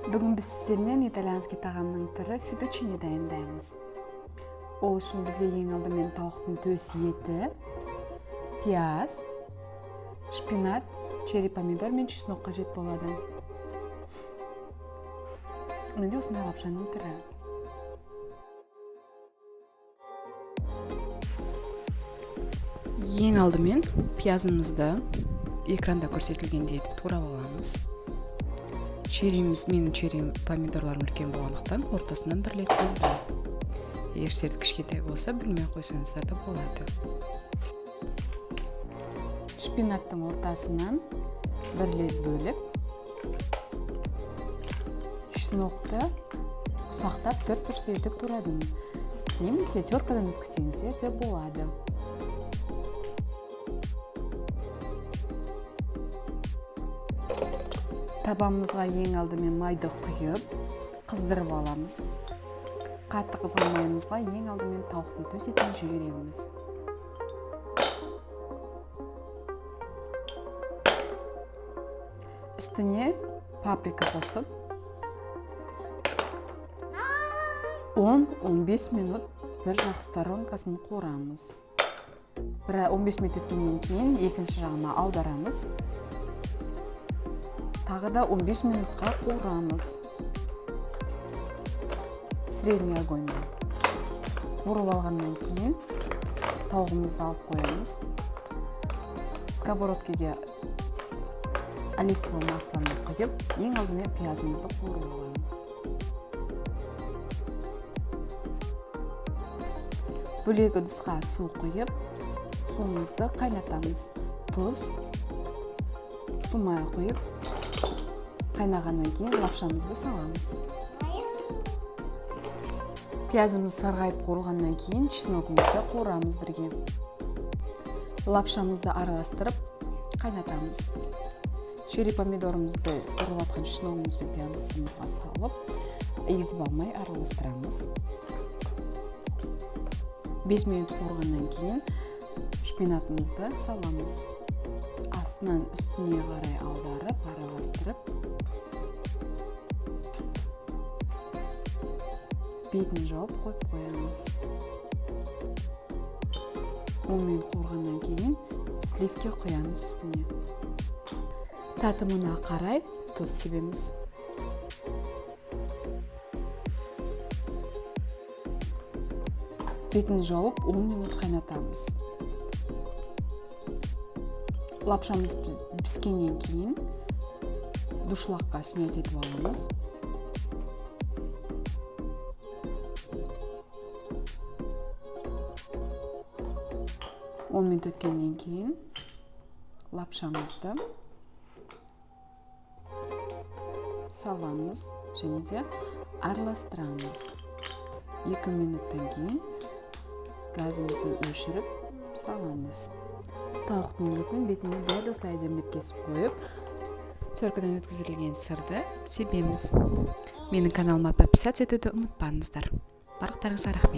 Бүгін біз сіздермен итальянский тағамның түрі фетучини дайындаймыз. Ол үшін бізге ең алдымен тауықтың төс еті, пияз, шпинат, черри помидор мен чеснок қажет болады. Менде осындай лапшаның түрі. Ең алдымен пиязымызды экранда көрсетілгендей турап аламыз. Менің черри помидорларым үлкен болғандықтан ортасынан бірлеп бөлдім. Егер сіздерді кішкентай болса, білмей қойсаңыздар да болады. Шпинаттың ортасынан бірлеп бөліп, чеснокты ұсақтап 4 бұрышты етіп турадым. Немесе теркадан өткізсеңіздер де болады. Табамызға ең алдымен майды құйып, қыздырып аламыз. Қатты қызған майымызға ең алдымен тауықтың төс етін жібереміз. Үстіне паприка қосып, 10-15 минут бір жақ сторонкасын қуырамыз. 15 минут өткеннен кейін екінші жағына аударамыз. Тағы да 15 минутқа қуырамыз. Средний огоньда. Қуырып алғаннан кейін тауығымызды алып қоямыз. Сковородкеге оливковый маслоны құйып, ең алдымен пиязымызды қуырып аламыз. Бөлек ыдысқа су құйып, суымызды қайнатамыз. Тұз, су майы құйып, қайнағаннан кейін лапшамызды саламыз. Пиязымыз сарғайып қуырылғаннан кейін чесногымызды қуырамыз бірге. Лапшамызды араластырып қайнатамыз. Черри помидорымызды қуырылып жатқан чесногымыз бен пиязымызға салып, езіп алмай араластырамыз. 5 минут қуырғаннан кейін шпинатымызды саламыз. Астынан үстіне қарай аударып, араластырып, бетін жауып қойып қоямыз. 10 минут қуырғаннан кейін сливке құямыз үстіне. Татымына қарай тұз себеміз. Бетін жауып 10 минут қайнатамыз. Лапшамыз піскеннен кейін душлагқа снять етіп аламыз. Минут өткеннен кейін лапшамызды саламыз және де араластырамыз. 2 минуттан кейін газымызды өшіріп саламыз. Тауықтың етін бетіне дәл осылай әдемілеп кесіп қойып, теркадан өткізілген сырды себеміз. Менің каналыма подписаться етуді ұмытпаңыздар. Барлықтарыңызға рахмет.